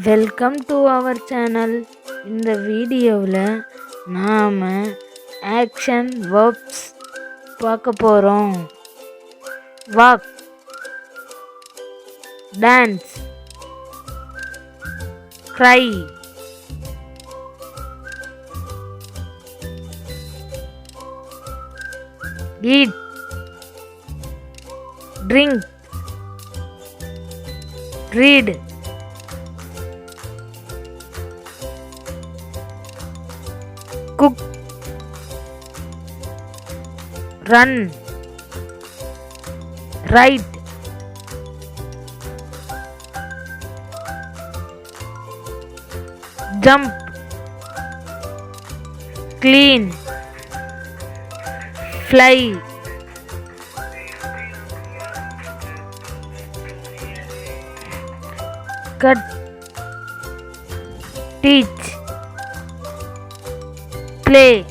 Welcome to our channel. இந்த வீடியோவில் நாம் ஆக்ஷன் verbs பார்க்க போகிறோம். Walk, dance, cry, eat, drink, read, cook, run, write, jump, clean, fly, cut, teach, play,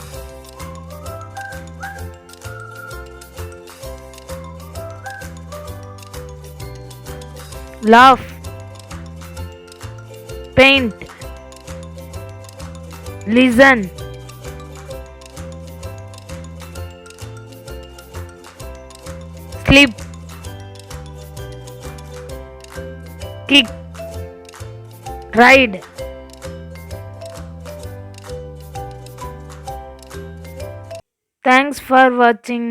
laugh, paint, listen, sleep, kick, ride. Thanks for watching.